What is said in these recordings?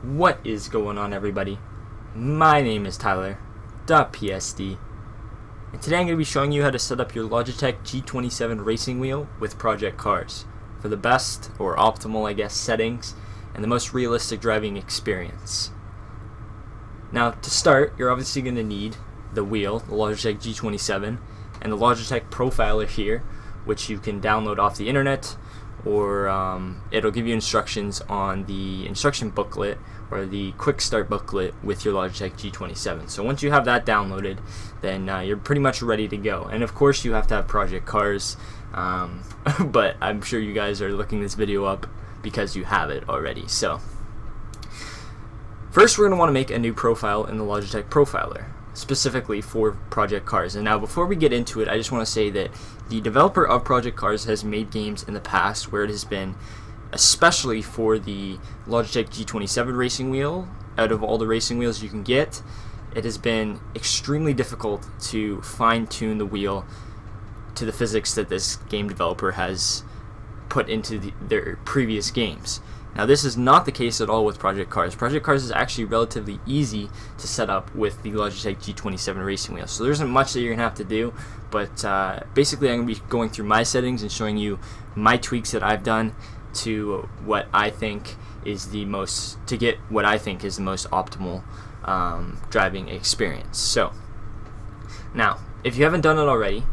What is going on, everybody? My name is Tyler.psd, and today I'm going to be showing you how to set up your Logitech G27 racing wheel with Project Cars for the best, or optimal I guess, settings and the most realistic driving experience. Now to start, you're obviously going to need the wheel, the Logitech G27, and the Logitech profiler here, which you can download off the internet, or it'll give you instructions on the instruction booklet or the quick start booklet with your Logitech G27. So once you have that downloaded, then you're pretty much ready to go. And of course you have to have Project Cars, but I'm sure you guys are looking this video up because you have it already. So first we're going to want to make a new profile in the Logitech profiler, specifically for Project Cars. And now before we get into it, I just want to say that the developer of Project Cars has made games in the past where it has been, especially for the Logitech G27 racing wheel, out of all the racing wheels you can get, it has been extremely difficult to fine-tune the wheel to the physics that this game developer has put into their previous games. Now this is not the case at all with Project Cars. Project Cars is actually relatively easy to set up with the Logitech G27 racing wheel. So there isn't much that you're going to have to do, but basically I'm going to be going through my settings and showing you my tweaks that I've done to what I think is the most, to get what I think is the most optimal driving experience. So now, if you haven't done it already,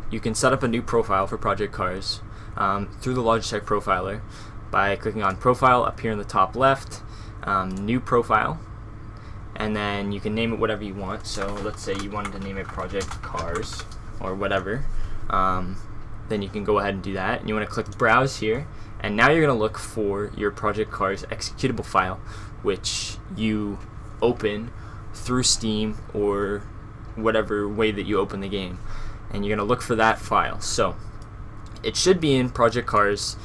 you can set up a new profile for Project Cars through the Logitech profiler by clicking on Profile up here in the top left, New Profile, and then you can name it whatever you want. So let's say you wanted to name it Project Cars or whatever. Then you can go ahead and do that. And you want to click Browse here, and now you're going to look for your Project Cars executable file, which you open through Steam or whatever way that you open the game, and you're going to look for that file. So it should be in Project Cars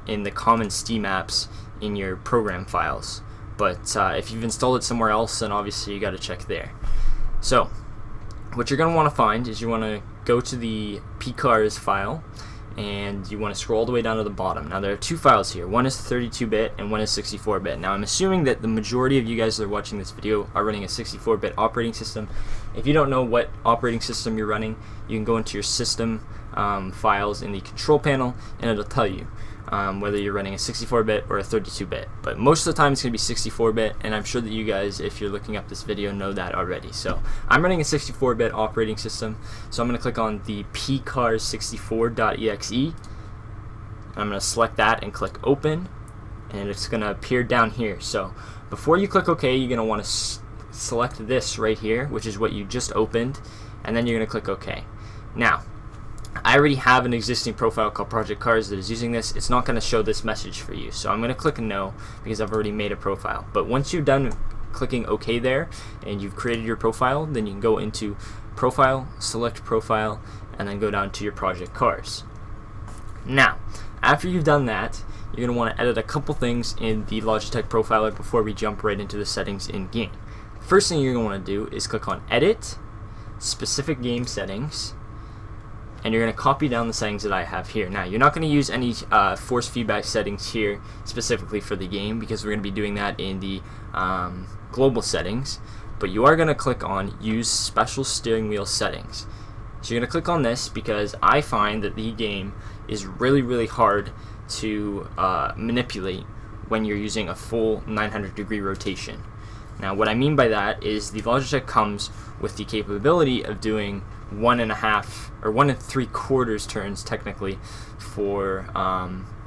in the common Steam apps in your program files, but if you've installed it somewhere else, then obviously you got to check there. So what you're going to want to find is you want to go to the pcars file, and you want to scroll all the way down to the bottom. Now there are two files here. One is 32-bit and one is 64-bit. Now I'm assuming that the majority of you guys that are watching this video are running a 64-bit operating system. If you don't know what operating system you're running, you can go into your system files in the control panel, and it'll tell you whether you're running a 64-bit or a 32-bit. But most of the time it's going to be 64-bit, and I'm sure that you guys, if you're looking up this video, know that already. So I'm running a 64-bit operating system, so I'm going to click on the pcars64.exe. I'm going to select that and click Open, and it's going to appear down here. So before you click OK, you're going to want to select this right here, which is what you just opened, and then you're going to click OK. Now, I already have an existing profile called Project Cars that is using this. It's not going to show this message for you, so I'm going to click No because I've already made a profile. But once you're done clicking OK there and you've created your profile, then you can go into Profile, select Profile, and then go down to your Project Cars. Now, after you've done that, you're going to want to edit a couple things in the Logitech profiler before we jump right into the settings in game. First thing you're going to want to do is click on Edit, Specific Game Settings, and you're going to copy down the settings that I have here. Now, you're not going to use any force feedback settings here specifically for the game, because we're going to be doing that in the global settings, but you are going to click on Use Special Steering Wheel Settings. So you're going to click on this because I find that the game is really hard to manipulate when you're using a full 900-degree rotation. Now, what I mean by that is the Logitech comes with the capability of doing 1.5 or 1 3/4 turns technically for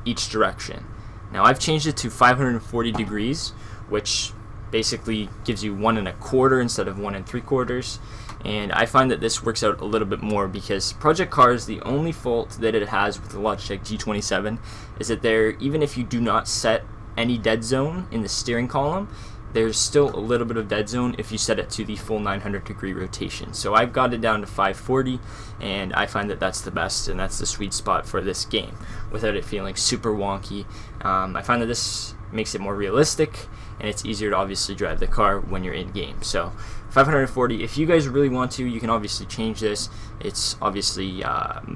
each direction. Now I've changed it to 540 degrees, which basically gives you 1 1/4 instead of 1 3/4, and I find that this works out a little bit more because Project Cars, the only fault that it has with the Logitech G27 is that even if you do not set any dead zone in the steering column, there's still a little bit of dead zone if you set it to the full 900-degree rotation. So I've got it down to 540, and I find that that's the best, and that's the sweet spot for this game without it feeling super wonky. I find that this makes it more realistic, and it's easier to obviously drive the car when you're in game. So 540, if you guys really want to, you can obviously change this. It's obviously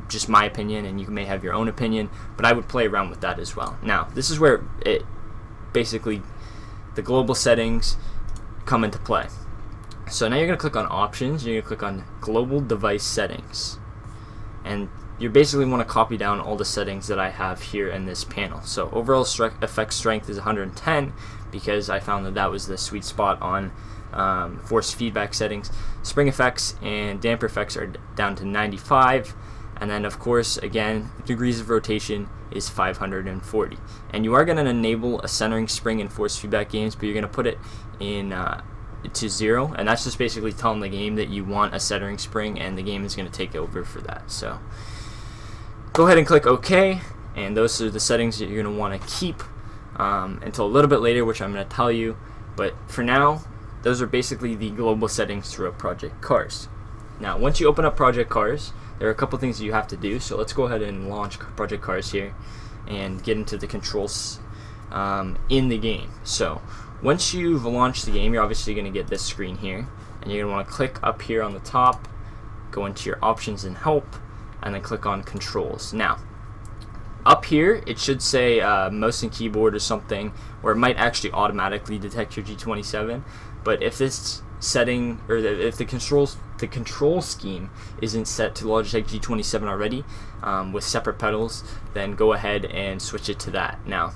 just my opinion, and you may have your own opinion, but I would play around with that as well. Now, this is where it basically the global settings come into play. So now you're going to click on options, you're going to click on global device settings, and you basically want to copy down all the settings that I have here in this panel. So overall effect strength is 110 because I found that was the sweet spot on force feedback settings. Spring effects and damper effects are down to 95, and then of course again degrees of rotation is 540. And you are going to enable a centering spring in force feedback games, but you're going to put it in to 0, and that's just basically telling the game that you want a centering spring, and the game is going to take over for that. So go ahead and click OK, and those are the settings that you're going to want to keep until a little bit later, which I'm going to tell you. But for now, those are basically the global settings throughout Project Cars. Now, once you open up Project Cars, there are a couple things that you have to do. So let's go ahead and launch Project Cars here and get into the controls in the game. So once you've launched the game, you're obviously going to get this screen here, and you're going to want to click up here on the top, go into your options and help, and then click on controls. Now, up here it should say mouse and keyboard or something, or it might actually automatically detect your G27. But if this setting, or if the control scheme isn't set to Logitech G27 already with separate pedals, then go ahead and switch it to that. Now,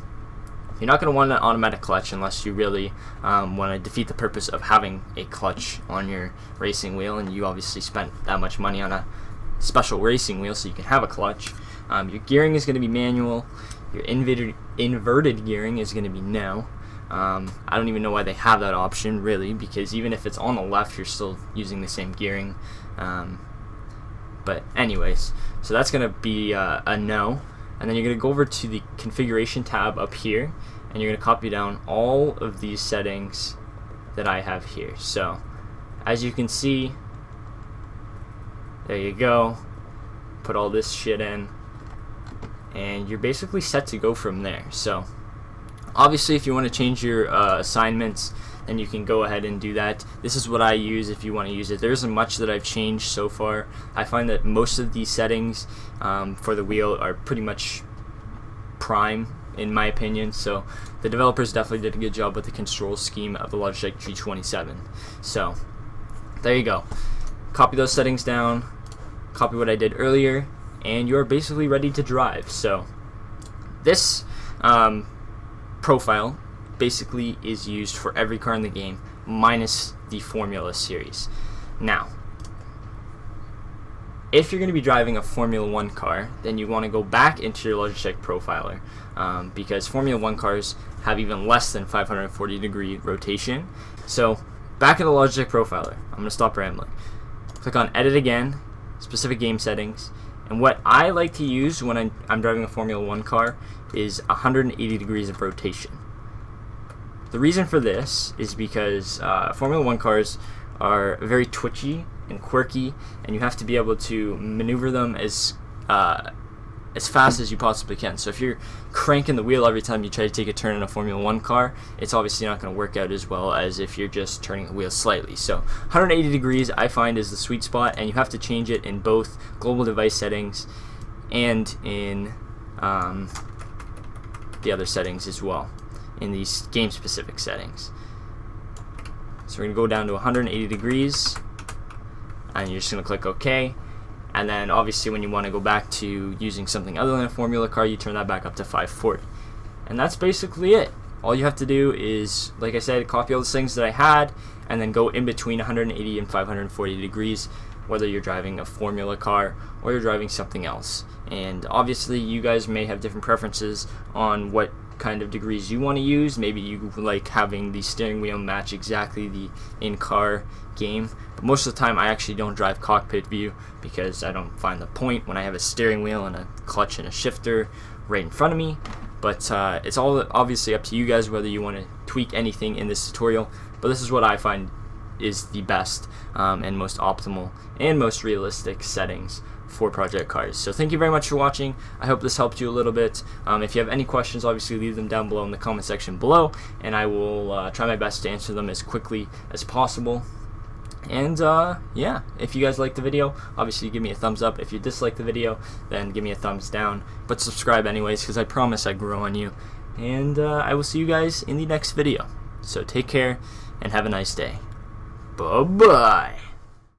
you're not going to want an automatic clutch unless you really want to defeat the purpose of having a clutch on your racing wheel, and you obviously spent that much money on a special racing wheel so you can have a clutch. Your gearing is going to be manual. Your inverted gearing is going to be no. I don't even know why they have that option, really, because even if it's on the left, you're still using the same gearing. But anyways, so that's going to be a no. And then you're going to go over to the configuration tab up here, and you're going to copy down all of these settings that I have here. So as you can see, there you go. Put all this shit in, and you're basically set to go from there. So obviously if you want to change your assignments, then you can go ahead and do that. This is what I use if you want to use it. There isn't much that I've changed so far. I find that most of these settings for the wheel are pretty much prime in my opinion, so the developers definitely did a good job with the control scheme of the Logitech G27. So there you go. Copy those settings down, copy what I did earlier, and you're basically ready to drive. So this profile basically is used for every car in the game minus the Formula series. Now, if you're going to be driving a Formula 1 car, then you want to go back into your Logitech profiler because Formula 1 cars have even less than 540 degree rotation. So back in the Logitech profiler, I'm going to stop rambling. Click on edit again, specific game settings, and what I like to use when I'm driving a Formula 1 car is 180 degrees of rotation. The reason for this is because Formula 1 cars are very twitchy and quirky, and you have to be able to maneuver them as fast as you possibly can. So if you're cranking the wheel every time you try to take a turn in a Formula 1 car, it's obviously not going to work out as well as if you're just turning the wheel slightly. So 180 degrees I find is the sweet spot, and you have to change it in both global device settings and in the other settings as well, in these game specific settings. So we're going to go down to 180 degrees, and you're just going to click OK. And then obviously when you want to go back to using something other than a Formula car, you turn that back up to 540. And that's basically it. All you have to do is, like I said, copy all the things that I had, and then go in between 180 and 540 degrees, whether you're driving a Formula car or you're driving something else. And obviously you guys may have different preferences on what kind of degrees you want to use. Maybe you like having the steering wheel match exactly the in-car game, but most of the time I actually don't drive cockpit view because I don't find the point when I have a steering wheel and a clutch and a shifter right in front of me. But it's all obviously up to you guys whether you want to tweak anything in this tutorial, but this is what I find is the best and most optimal and most realistic settings for Project Cars. So thank you very much for watching. I hope this helped you a little bit. If you have any questions, obviously leave them down below in the comment section below, and I will try my best to answer them as quickly as possible. And yeah, if you guys liked the video, obviously give me a thumbs up. If you dislike the video, then give me a thumbs down, but subscribe anyways because I promise I grow on you. And I will see you guys in the next video. So take care and have a nice day. Bye-bye.